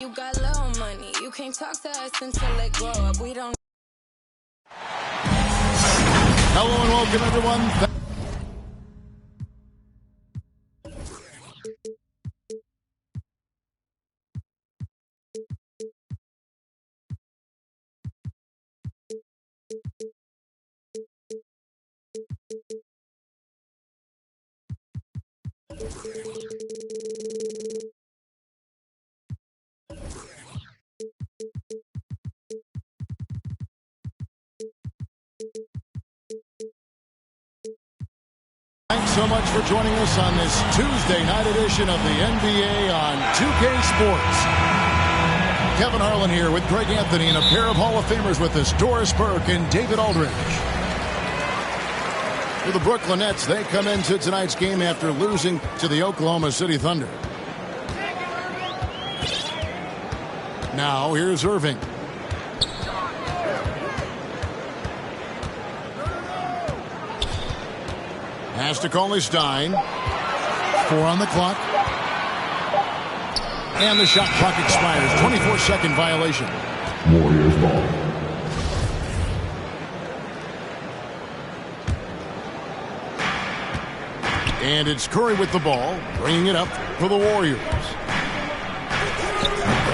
You got little money. You can't talk to us until it grow up. We don't. Hello and welcome, everyone. Thanks so much for joining us on this Tuesday night edition of the NBA on 2K Sports. Kevin Harlan here with Greg Anthony and a pair of Hall of Famers with us, Doris Burke and David Aldridge. For the Brooklyn Nets, they come into tonight's game after losing to the Oklahoma City Thunder. Now here's Irving. Pass to Cauley-Stein. 4 on the clock. And the shot clock expires. 24-second violation. Warriors ball. And it's Curry with the ball, bringing it up for the Warriors.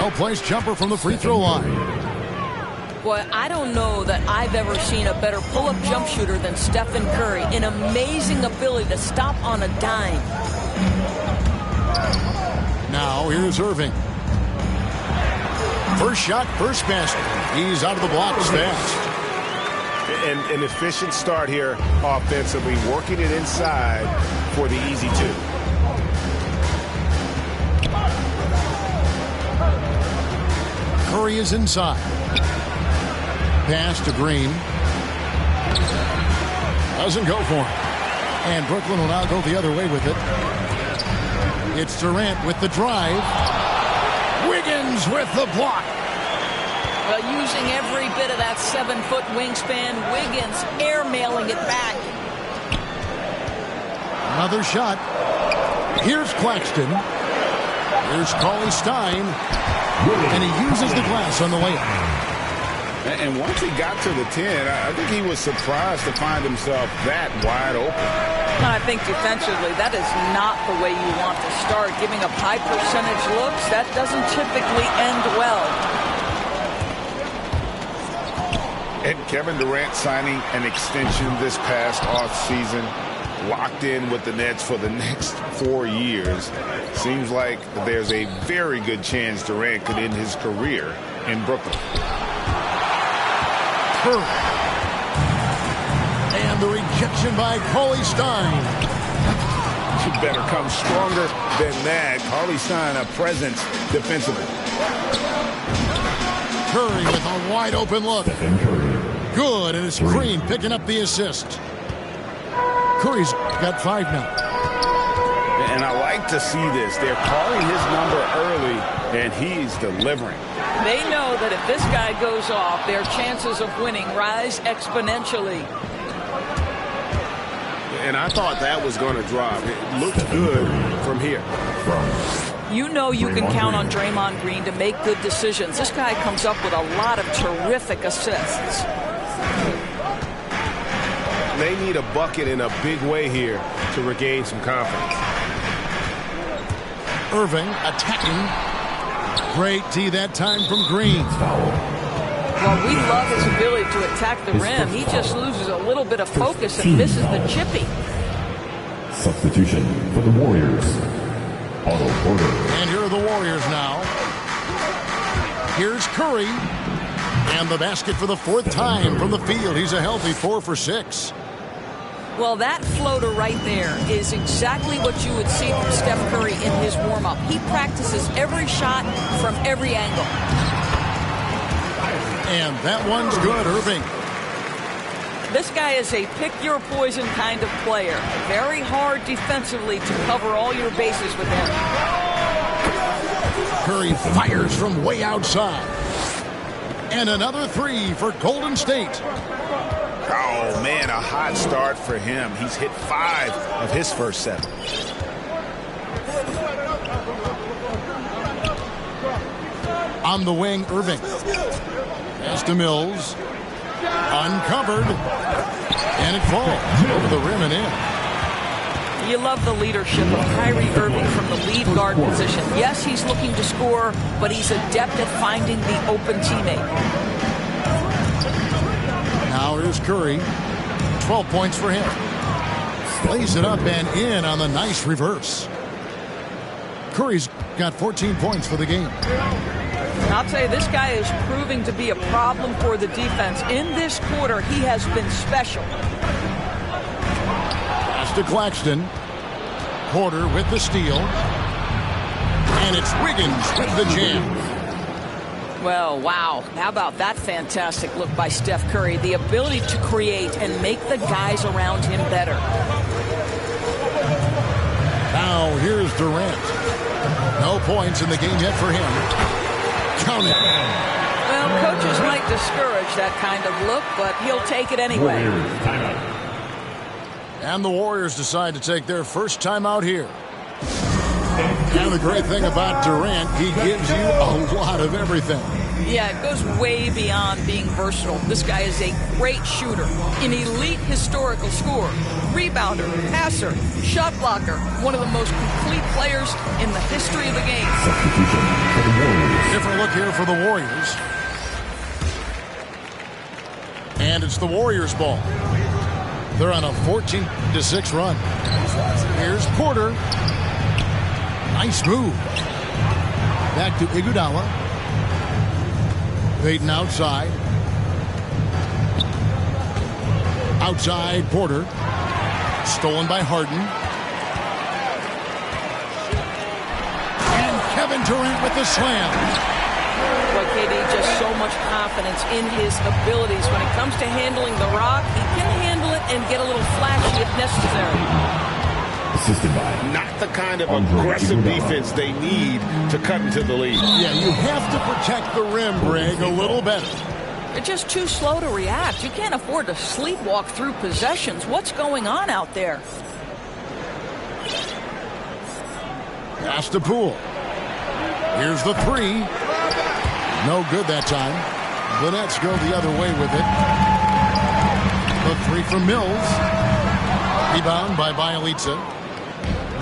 Well-placed jumper from the free throw line. Boy, I don't know that I've ever seen a better pull-up jump shooter than Stephen Curry. An amazing ability to stop on a dime. Now here's Irving. First shot, first basket. He's out of the blocks fast. An efficient start here offensively, working it inside for the easy two. Curry is inside. Pass to Green. Doesn't go for it. And Brooklyn will now go the other way with it. It's Durant with the drive. Wiggins with the block. Well, using every bit of that 7-foot wingspan, Wiggins airmailing it back. Another shot. Here's Claxton. Here's Cauley-Stein. And he uses the glass on the layup. And once he got to the 10, I think he was surprised to find himself that wide open. I think defensively, that is not the way you want to start. Giving up high percentage looks, that doesn't typically end well. And Kevin Durant signing an extension this past offseason, locked in with the Nets for the next 4 years. Seems like there's a very good chance Durant could end his career in Brooklyn. And the rejection by Cauley-Stein. You better come stronger than that. Cauley-Stein, a presence defensively. Curry with a wide open look. Good, and it's Green picking up the assist. Curry's got 5 now. And I like to see this. They're calling his number early, and he's delivering. They know that if this guy goes off, their chances of winning rise exponentially. And I thought that was going to drop. It looked good from here. You know you can count on Draymond Green to make good decisions. This guy comes up with a lot of terrific assists. They need a bucket in a big way here to regain some confidence. Irving attacking. Great D that time from Green. Well, we love his ability to attack the rim. He just loses a little bit of focus and misses the chippy. Substitution for the Warriors. Otto Porter. And here are the Warriors now. Here's Curry. And the basket for the 4th time from the field. He's a healthy 4 for 6. Well, that floater right there is exactly what you would see from Steph Curry in his warm-up. He practices every shot from every angle. And that one's good, Irving. This guy is a pick-your-poison kind of player. Very hard defensively to cover all your bases with him. Curry fires from way outside. And another 3 for Golden State. Oh, man, a hot start for him. He's hit 5 of his first 7. On the wing, Irving. Pass to Mills. Uncovered. And it falls over the rim and in. You love the leadership of Kyrie Irving from the lead guard position. Yes, he's looking to score, but he's adept at finding the open teammate. Now here's Curry. 12 points for him. Plays it up and in on the nice reverse. Curry's got 14 points for the game. I'll tell you, this guy is proving to be a problem for the defense. In this quarter, he has been special. Pass to Claxton. Porter with the steal. And it's Wiggins with the jam. Well, wow. How about that fantastic look by Steph Curry? The ability to create and make the guys around him better. Now here's Durant. No points in the game yet for him. Count it. Well, coaches might discourage that kind of look, but he'll take it anyway. And the Warriors decide to take their first timeout here. And the great thing about Durant, he gives you a lot of everything. Yeah, it goes way beyond being versatile. This guy is a great shooter, an elite historical scorer, rebounder, passer, shot blocker, one of the most complete players in the history of the game. Different look here for the Warriors. And it's the Warriors' ball. They're on a 14-6 run. Here's Porter. Nice move. Back to Iguodala. Payton outside. Outside, Porter. Stolen by Harden. And Kevin Durant with the slam. Well, KD, just so much confidence in his abilities. When it comes to handling the rock, he can handle it and get a little flashy if necessary. Not the kind of aggressive defense they need to cut into the lead. Yeah, you have to protect the rim, Greg, a little better. They're just too slow to react. You can't afford to sleepwalk through possessions. What's going on out there? Pass to Poole. Here's the three. No good that time. The Nets go the other way with it. The three from Mills. Rebound by Bjelica.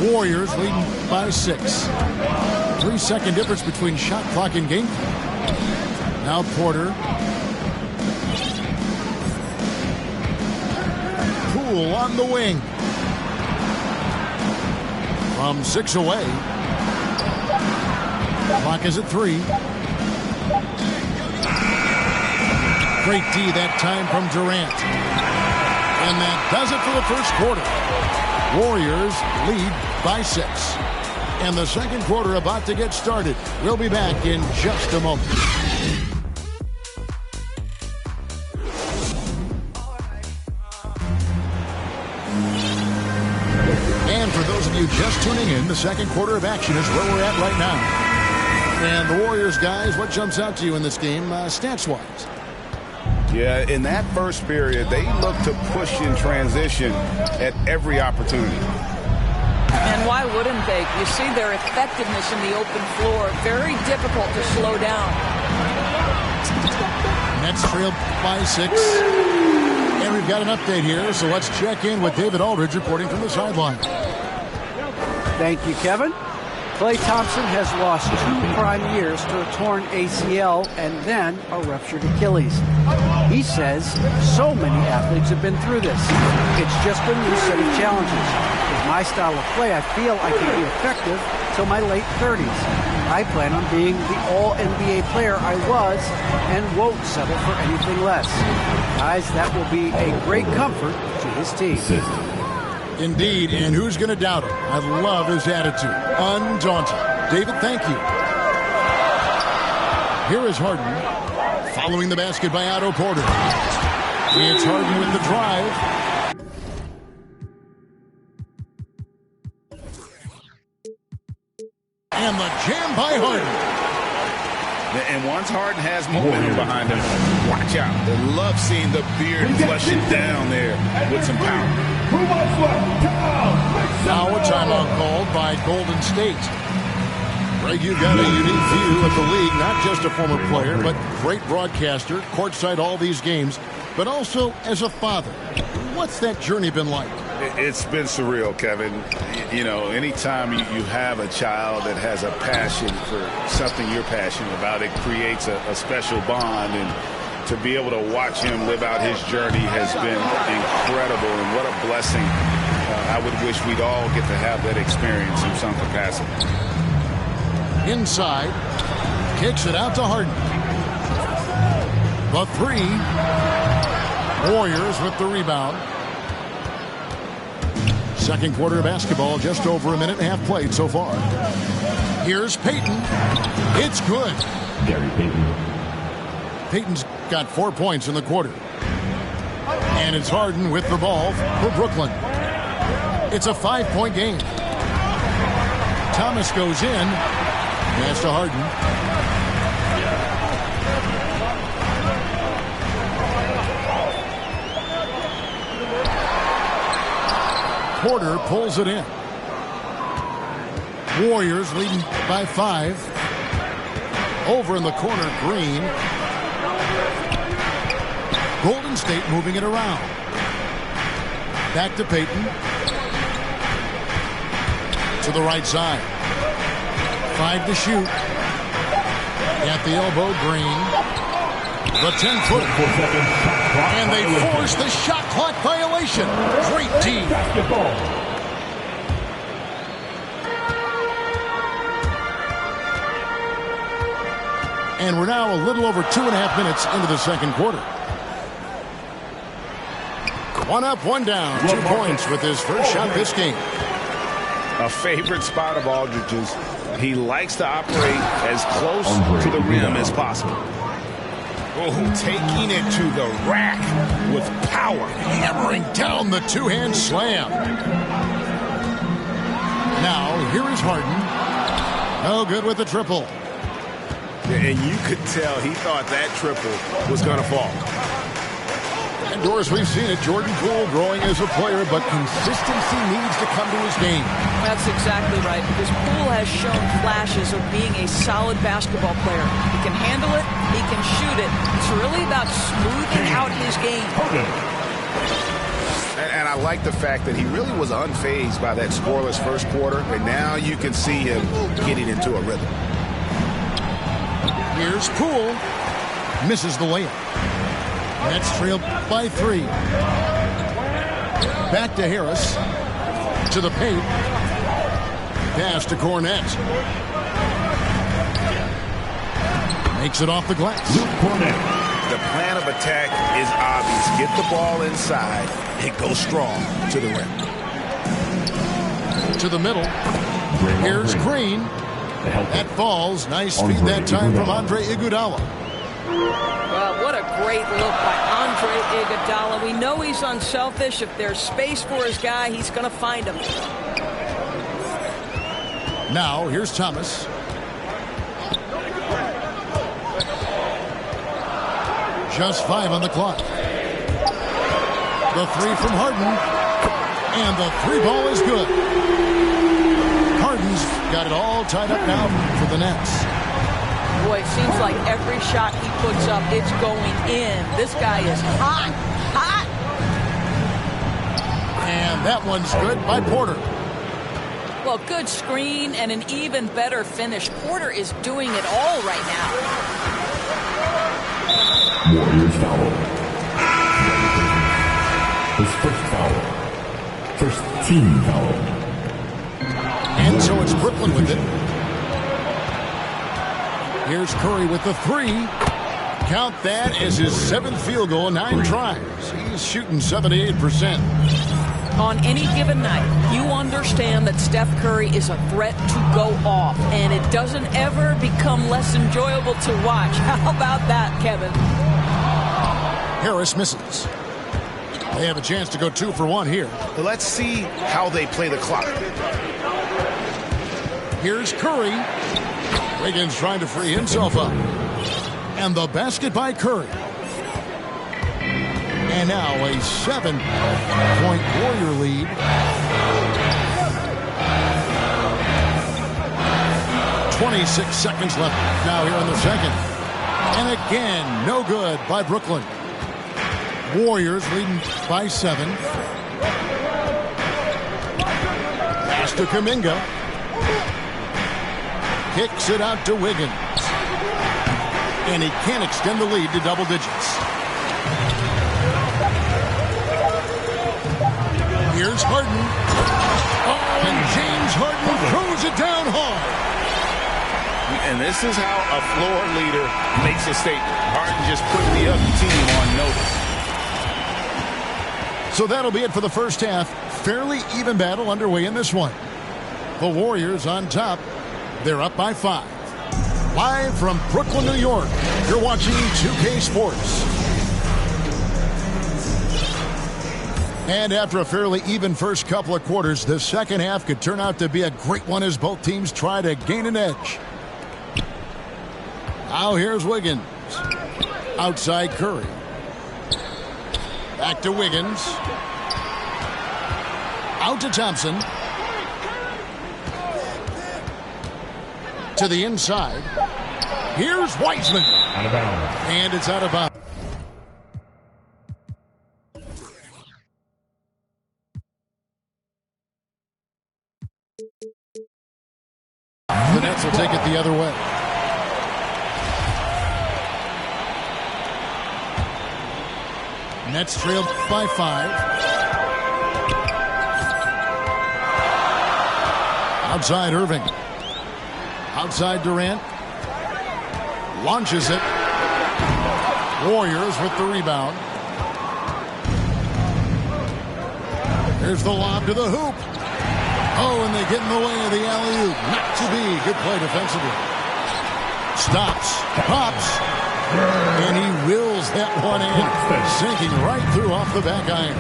Warriors leading by 6. 3-second difference between shot clock and game. Now Porter. Poole on the wing. From 6 away. Clock is at 3. Great D that time from Durant. And that does it for the first quarter. Warriors lead by 6. And the second quarter about to get started. We'll be back in just a moment. And for those of you just tuning in, the second quarter of action is where we're at right now. And the Warriors, guys, what jumps out to you in this game, stats-wise? Yeah, in that first period, they looked to push in transition at every opportunity. And why wouldn't they? You see their effectiveness in the open floor. Very difficult to slow down. Nets trail by 6. And we've got an update here, so let's check in with David Aldridge reporting from the sideline. Thank you, Kevin. Klay Thompson has lost 2 prime years to a torn ACL and then a ruptured Achilles. He says so many athletes have been through this. It's just a new set of challenges. With my style of play, I feel I can be effective till my late 30s. I plan on being the all-NBA player I was and won't settle for anything less. Guys, that will be a great comfort to his team. Indeed, and who's going to doubt him? I love his attitude. Undaunted. David, thank you. Here is Harden. Following the basket by Otto Porter. It's Harden with the drive. And the jam by Harden. And once Harden has momentum behind him, watch out. They love seeing the beard flush it down there with some power. Now a timeout called by Golden State. Greg, you've got a unique view of the league, not just a former player, but great broadcaster, courtside all these games, but also as a father. What's that journey been like? It's been surreal, Kevin. You know, anytime you have a child that has a passion for something you're passionate about, it creates a special bond. And to be able to watch him live out his journey has been incredible. And what a blessing. I would wish we'd all get to have that experience in some capacity. Inside, kicks it out to Harden. The three. Warriors with the rebound. Second quarter of basketball, just over a minute and a half played so far. Here's Payton. It's good. Gary Payton. Payton's got 4 points in the quarter. And it's Harden with the ball for Brooklyn. It's a 5-point game. Thomas goes in. Pass to Harden. Porter pulls it in. Warriors leading by 5. Over in the corner, Green. Golden State moving it around. Back to Payton. To the right side. 5 to shoot. At the elbow, Green. The 10-foot. And they force the shot clock violation. Great team. And we're now a little over 2.5 minutes into the second quarter. One up, one down. 2 points with his first shot this game. A favorite spot of Aldridge's. He likes to operate as close to the rim as possible. Oh, taking it to the rack with power. Hammering down the two-hand slam. Now, here is Harden. No good with the triple. And you could tell he thought that triple was going to fall. And Doris, we've seen it. Jordan Poole growing as a player, but consistency needs to come to his game. That's exactly right, because Poole has shown flashes of being a solid basketball player. He can handle it, he can shoot it. It's really about smoothing out his game. And I like the fact that he really was unfazed by that scoreless first quarter, and now you can see him getting into a rhythm. Here's Poole. Misses the layup. Nets trailed by 3. Back to Harris. To the paint. Pass to Cornette. Makes it off the glass. The plan of attack is obvious. Get the ball inside and go strong to the rim. To the middle. Here's Green. That falls. Nice feed that time from Andre Iguodala. Well, what a great look by Andre Iguodala. We know he's unselfish. If there's space for his guy, he's going to find him. Now, here's Thomas. Just 5 on the clock. The 3 from Harden. And the 3 ball is good. Harden's got it all tied up now for the Nets. Boy, it seems like every shot he puts up, it's going in. This guy is hot, hot. And that one's good by Porter. Well, good screen and an even better finish. Porter is doing it all right now. Warriors foul. His first foul. First team foul. And so it's Brooklyn with it. Here's Curry with the 3. Count that as his 7th field goal in 9 tries. He's shooting 78%. On any given night, you understand that Steph Curry is a threat to go off, and it doesn't ever become less enjoyable to watch. How about that, Kevin? Harris misses. They have a chance to go 2 for 1 here. Let's see how they play the clock. Here's Curry. Wiggins trying to free himself up. And the basket by Curry. And now a 7-point Warrior lead. 26 seconds left now here in the second. And again, no good by Brooklyn. Warriors leading by 7. Pass to Kuminga. Kicks it out to Wiggins. And he can't extend the lead to double digits. Here's Harden. Oh, and James Harden throws it down hard. And this is how a floor leader makes a statement. Harden just put the other team on notice. So that'll be it for the first half. Fairly even battle underway in this one. The Warriors on top. They're up by 5. Live from Brooklyn, New York, you're watching 2K Sports. And after a fairly even first couple of quarters, the second half could turn out to be a great one as both teams try to gain an edge. Now here's Wiggins. Outside Curry. Back to Wiggins. Out to Thompson. To the inside. Here's Wiseman. Out of bounds. And it's out of bounds. The Nets will take it the other way. Nets trailed by 5. Outside Irving. Outside Durant. Launches it. Warriors with the rebound. Here's the lob to the hoop. Oh, and they get in the way of the alley-oop. Not to be. Good play defensively. Stops. Pops. And he wills that one in. Sinking right through off the back iron.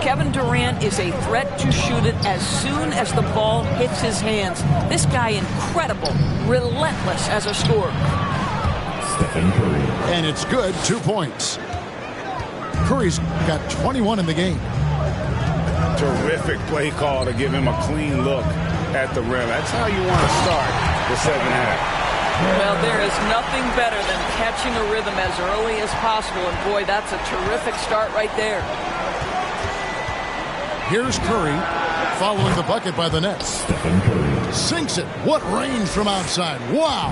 Kevin Durant is a threat to shoot it as soon as the ball hits his hands. This guy incredible. Relentless as a scorer. Stephen Curry. And it's good. 2 points. Curry's got 21 in the game. Terrific play call to give him a clean look at the rim. That's how you want to start the second half. Well, there is nothing better than catching a rhythm as early as possible. And boy, that's a terrific start right there. Here's Curry following the bucket by the Nets. Stephen Curry. Sinks it. What range from outside. Wow.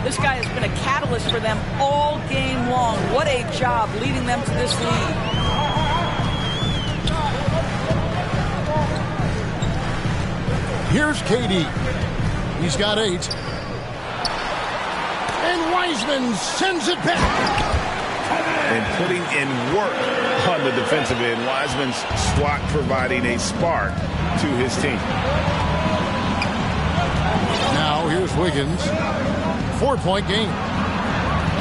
This guy has been a catalyst for them all game long. What a job leading them to this lead. Here's KD. He's got 8. And Wiseman sends it back. And putting in work on the defensive end. Wiseman's SWAT providing a spark to his team. Now here's Wiggins. 4-point game.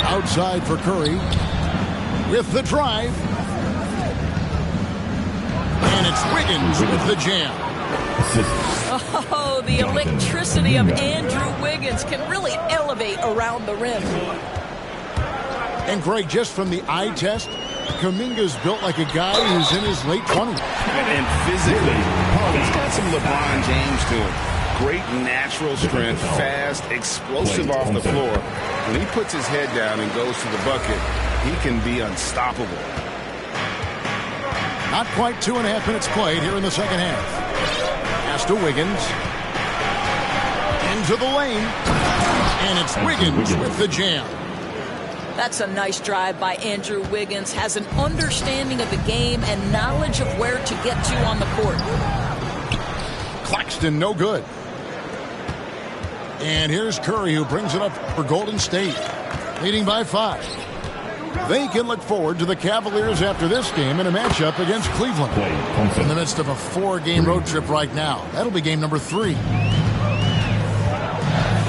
Outside for Curry. With the drive. And it's Wiggins with the jam. Oh, the electricity of Andrew Wiggins can really elevate around the rim. And Greg, just from the eye test, Kuminga's built like a guy who's in his late 20s. And physically, he's got some LeBron James to him. Great natural strength, fast, explosive off the floor. When he puts his head down and goes to the bucket, he can be unstoppable. Not quite 2.5 minutes played here in the second half. Pass to Wiggins. Into the lane. And it's Wiggins with the jam. That's a nice drive by Andrew Wiggins. Has an understanding of the game and knowledge of where to get to on the court. Claxton, no good. And here's Curry, who brings it up for Golden State, leading by 5. They can look forward to the Cavaliers after this game in a matchup against Cleveland. In the midst of a 4-game road trip right now. That'll be game number 3.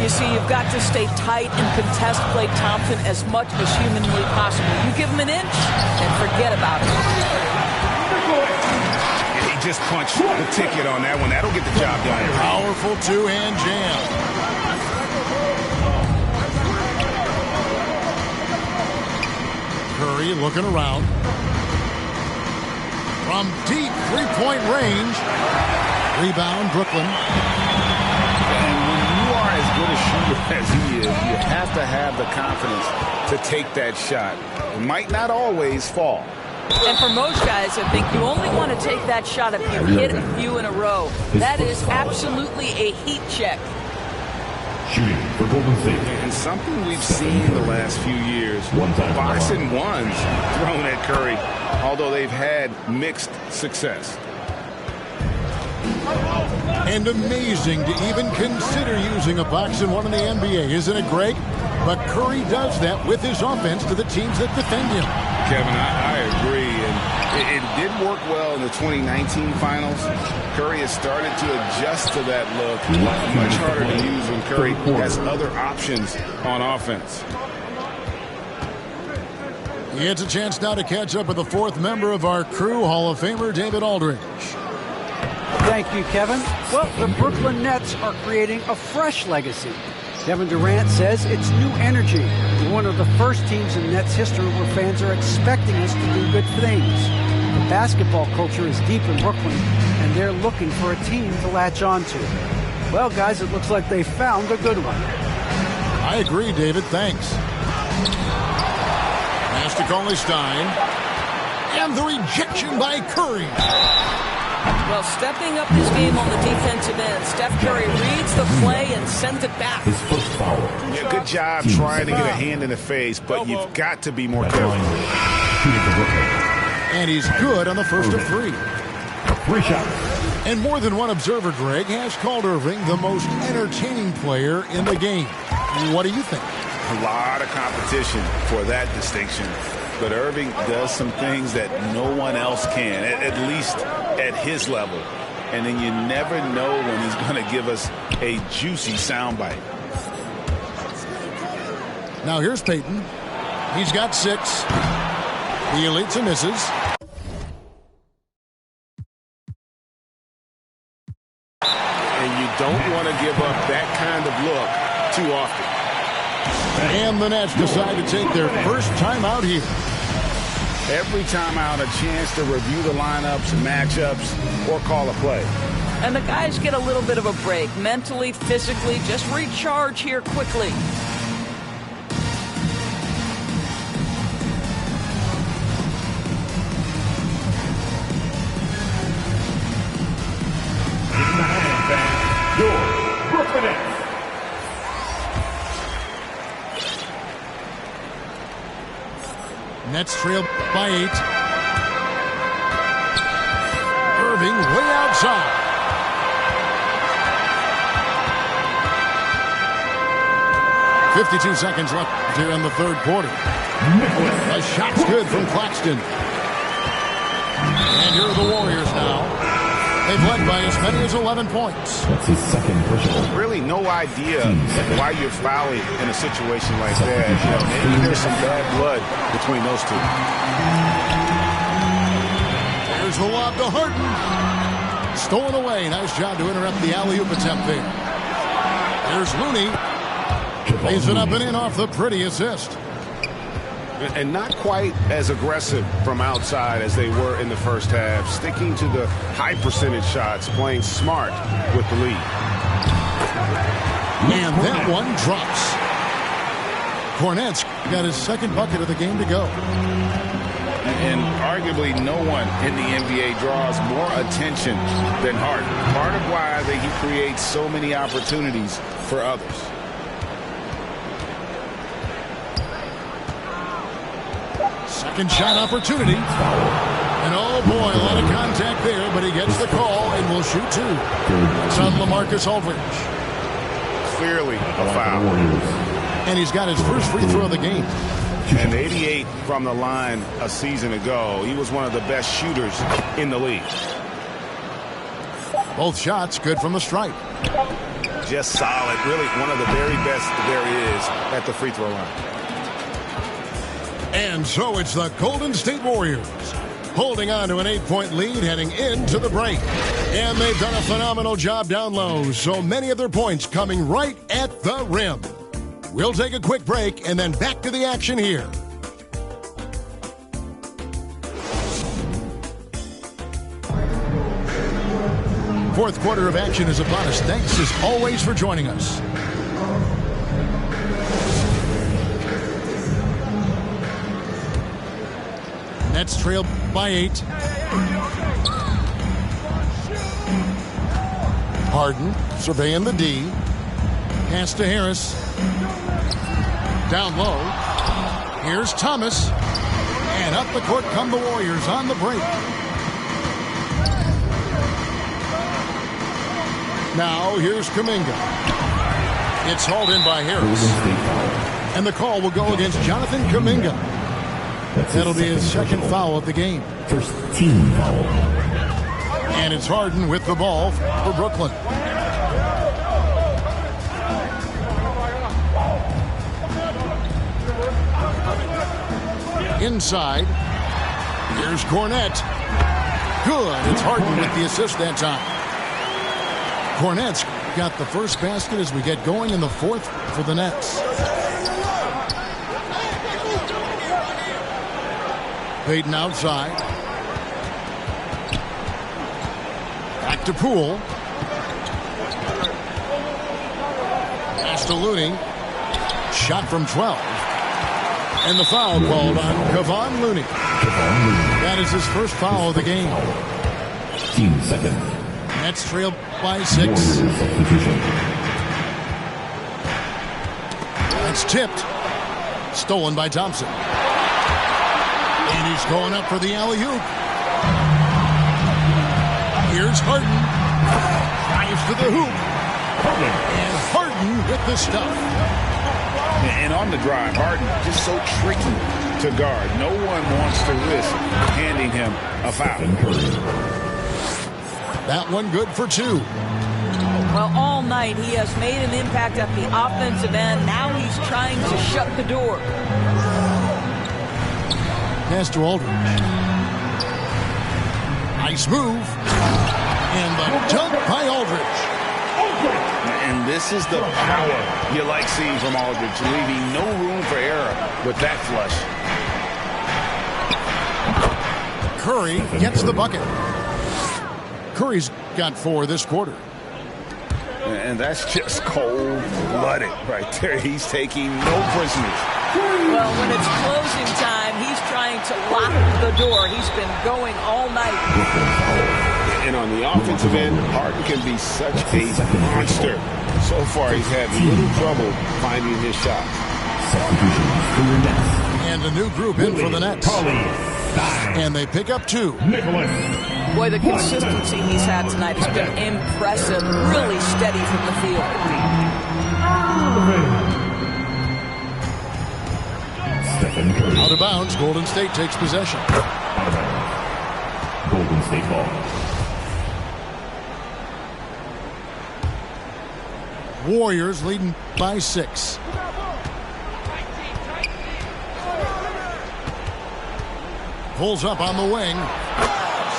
You see, you've got to stay tight and contest Klay Thompson as much as humanly possible. You give him an inch and forget about it. And he just punched the ticket on that one. That'll get the job done. Powerful 2-hand jam. Curry looking around. From deep 3-point range. Rebound, Brooklyn. And shooter as he is, you have to have the confidence to take that shot. It might not always fall. And for most guys, I think you only want to take that shot if you hit a few in a row. That is absolutely a heat check. Shooting for Golden State. And something we've seen the last few years, box and ones thrown at Curry, although they've had mixed success. And amazing to even consider using a box and one in the NBA, isn't it, Greg? But Curry does that with his offense to the teams that defend him. Kevin, I agree, and it did work well in the 2019 finals. Curry has started to adjust to that look. Much harder to use when Curry has other options on offense. He gets a chance now to catch up with the fourth member of our crew, Hall of Famer David Aldridge. Thank you, Kevin. Well, the Brooklyn Nets are creating a fresh legacy. Kevin Durant says it's new energy. We're one of the first teams in Nets history where fans are expecting us to do good things. The basketball culture is deep in Brooklyn, and they're looking for a team to latch on to. Well, guys, it looks like they found a good one. I agree, David. Thanks. Pass to Cauley-Stein. And the rejection by Curry. Well, stepping up his game on the defensive end, Steph Curry reads the play and sends it back. His first foul. Yeah, good job trying to get a hand in the face, but you've got to be more careful. And he's good on the first of three. Three shots. And more than one observer, Greg, has called Irving the most entertaining player in the game. What do you think? A lot of competition for that distinction. But Irving does some things that no one else can, at least at his level. And then you never know when he's going to give us a juicy soundbite. Now here's Payton. He's got 6. He elites and misses. And you don't want to give up that kind of look too often. And the Nets decide to take their first timeout here. Every timeout, a chance to review the lineups, matchups, or call a play. And the guys get a little bit of a break, mentally, physically, just recharge here quickly. Your Brooklyn Nets. Nets trail by 8. Irving way outside. .52 seconds left here in the third quarter. A shot's good from Claxton. And here are the Warriors now. They've led by as many as 11 points. That's his second personal. Really no idea why you're fouling in a situation like that. You know, maybe there's some bad blood between those two. There's the lob to Harden. Stolen away. Nice job to interrupt the alley-oop attempt there. There's Looney. Lays it up and in off the pretty assist. And not quite as aggressive from outside as they were in the first half. Sticking to the high percentage shots, playing smart with the lead. And that one drops. Kornet's got his second bucket of the game to go. And arguably no one in the NBA draws more attention than Harden. Part of why he creates so many opportunities for others. Second shot opportunity. And oh boy, a lot of contact there, but he gets the call and will shoot 2. It's on LaMarcus Aldridge. Clearly a foul. And he's got his first free throw of the game. And 88 from the line a season ago. He was one of the best shooters in the league. Both shots good from the stripe. Just solid. Really one of the very best there is at the free throw line. And so it's the Golden State Warriors holding on to an 8-point lead heading into the break. And they've done a phenomenal job down low. So many of their points coming right at the rim. We'll take a quick break and then back to the action here. Fourth quarter of action is upon us. Thanks as always for joining us. Nets trail by 8. Harden surveying the D. Pass to Harris. Down low. Here's Thomas. And up the court come the Warriors on the break. Now here's Kuminga. It's hauled in by Harris. And the call will go against Jonathan Kuminga. That'll be his second foul of the game. First team foul. And it's Harden with the ball for Brooklyn. Inside. Here's Cornette. Good. It's Harden with the assist that time. Cornette's got the first basket as we get going in the fourth for the Nets. Payton outside. Back to Poole. Pass to Looney. Shot from 12. And the foul called on Kevon Looney. That is his first foul of the game. Team second. Nets trail by 6. It's tipped. Stolen by Thompson. And he's going up for the alley-oop. Here's Harden. Drives to the hoop. And Harden with the stuff. And on the drive, Harden just so tricky to guard. No one wants to risk handing him a foul. That one good for 2. Well, all night he has made an impact at the offensive end. Now he's trying to shut the door. Pass to Aldridge. Nice move. And the dunk by Aldridge. And this is the power you like seeing from Aldridge, leaving no room for error with that flush. Curry gets the bucket. Curry's got 4 this quarter. And that's just cold-blooded right there. He's taking no prisoners. Well, when it's closing time, he's trying to lock the door. He's been going all night. And on the offensive end, Harden can be such a monster. So far, he's had little trouble finding his shot. And a new group in for the Nets. And they pick up 2. Boy, the consistency he's had tonight has been impressive. Really steady from the field. Out of bounds, Golden State takes possession. Golden State ball. Warriors leading by 6. Pulls up on the wing.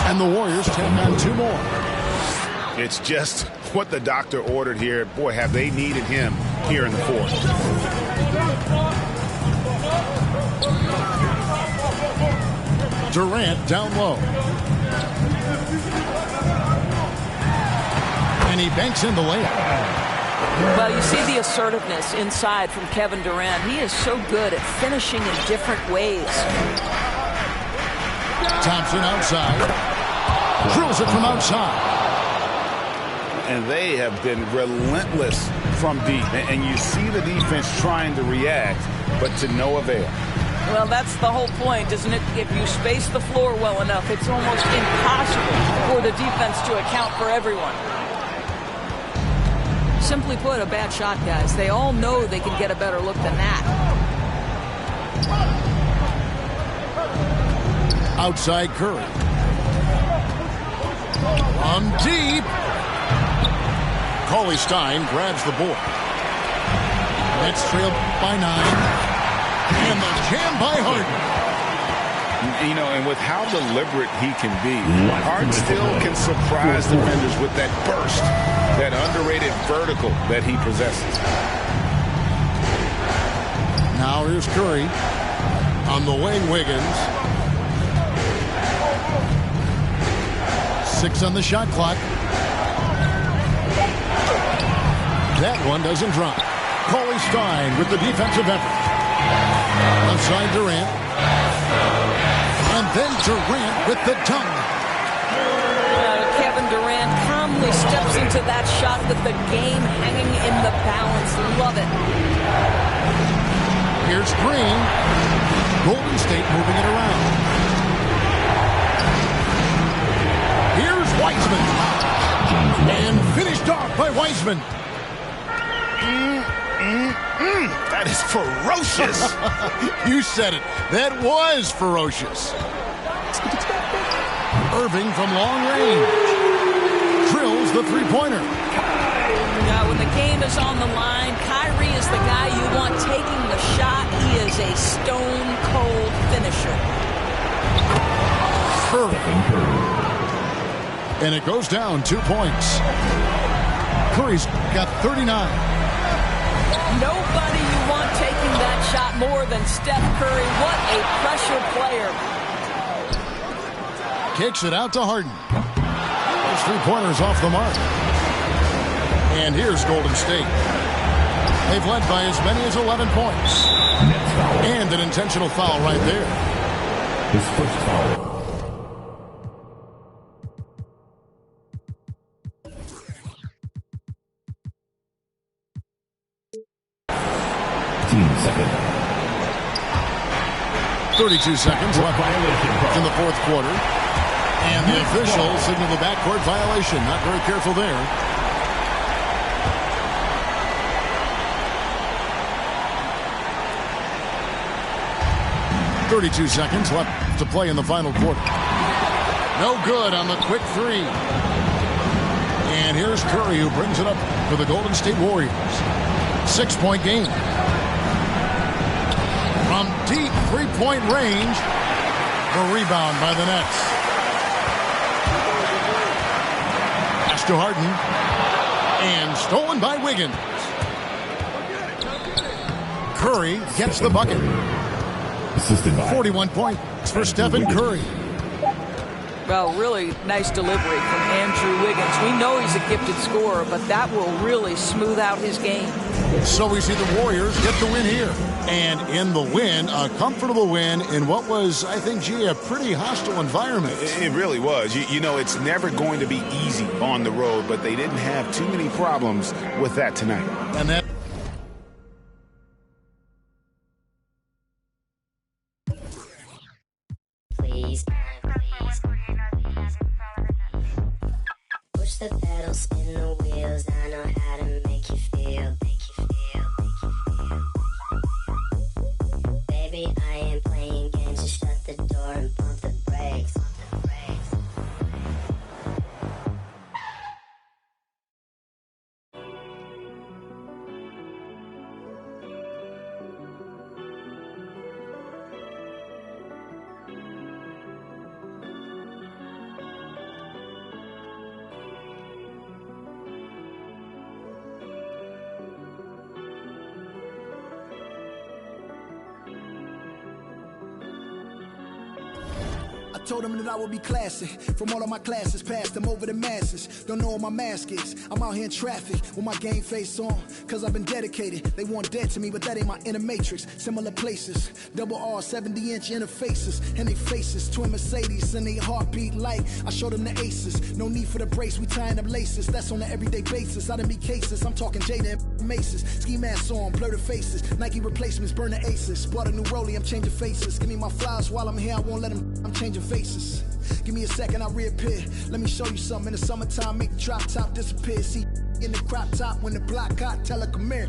And the Warriors take on 2 more. It's just what the doctor ordered here. Boy, have they needed him here in the fourth. Durant down low. And he banks in the layup. Well, you see the assertiveness inside from Kevin Durant. He is so good at finishing in different ways. Thompson outside. Drills it from outside. And they have been relentless from deep. And you see the defense trying to react, but to no avail. Well, that's the whole point, isn't it? If you space the floor well enough, it's almost impossible for the defense to account for everyone. Simply put, a bad shot, guys. They all know they can get a better look than that. Outside Curry. On deep. Cauley-Stein grabs the board. Nets trail by 9. And the jam by Harden. You know, and with how deliberate he can be, Harden still can surprise defenders with that burst, that underrated vertical that he possesses. Now here's Curry. On the wing, Wiggins. 6 on the shot clock. That one doesn't drop. Cauley-Stein with the defensive effort. Outside Durant. And then Durant with the dunk. Kevin Durant calmly steps into that shot with the game hanging in the balance. Love it. Here's Green. Golden State moving it around. Here's Wiseman. And finished off by Wiseman. That is ferocious. You said it. That was ferocious. Irving from long range. Drills the three-pointer. Now, when the game is on the line, Kyrie is the guy you want taking the shot. He is a stone-cold finisher. And it goes down 2 points. Curry's got 39. Nobody you want taking that shot more than Steph Curry. What a pressure player. Kicks it out to Harden. Those three-pointers off the mark. And here's Golden State. They've led by as many as 11 points. And an intentional foul right there. His first foul. Second. 32 seconds left in the fourth quarter. And the official signaled a backcourt violation. Not very careful there. .32 seconds left to play in the final quarter. No good on the quick three. And here's Curry, who brings it up for the Golden State Warriors. 6-point game. From deep three-point range, the rebound by the Nets. Pass to Harden. And stolen by Wiggins. Curry gets the bucket. 41 points for Stephen Curry. Well, really nice delivery from Andrew Wiggins. We know he's a gifted scorer, but that will really smooth out his game. So we see the Warriors get the win here. And in the win, a comfortable win in what was, I think, a pretty hostile environment. It really was. You know, it's never going to be easy on the road, but they didn't have too many problems with that tonight. And that push the pedal, spin the wheels. I know how to make you feel. Baby, I ain't playing games. Just shut the door and pump the brakes. I told them that I would be classy. From all of my classes, passed them over the masses. Don't know what my mask is. I'm out here in traffic with my game face on. Cause I've been dedicated. They want dead to me, but that ain't my inner matrix. Similar places. Double R, 70-inch interfaces. And they faces. Twin Mercedes and they heartbeat like I showed them the aces. No need for the brace. We tying up laces. That's on an everyday basis. I done be cases. I'm talking Jada and Maces. Ski masks on, blur the faces. Nike replacements, burn the aces. Bought a new rollie, I'm changing faces. Give me my flowers while I'm here. I won't let them. I'm changing faces. Give me a second, I'll reappear. Let me show you something. In the summertime, make the drop top disappear. See in the crop top when the block hot. Tell her come here.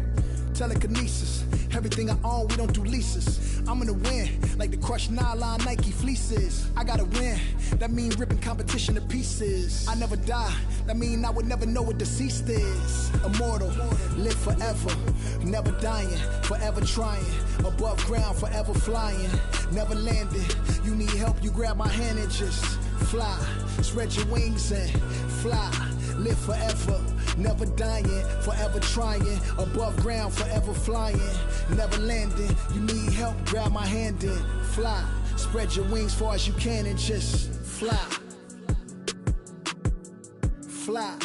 Telekinesis. Everything I own, we don't do leases. I'm gonna win, like the crushed nylon Nike fleeces. I gotta win, that mean ripping competition to pieces. I never die, that mean I would never know what deceased is. Immortal, live forever, never dying, forever trying. Above ground, forever flying, never landing. You need help, you grab my hand and just fly. Spread your wings and fly. Live forever, never dying, forever trying. Above ground, forever flying, never landing. You need help, grab my hand and fly. Spread your wings far as you can and just fly. Fly.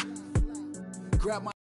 Grab my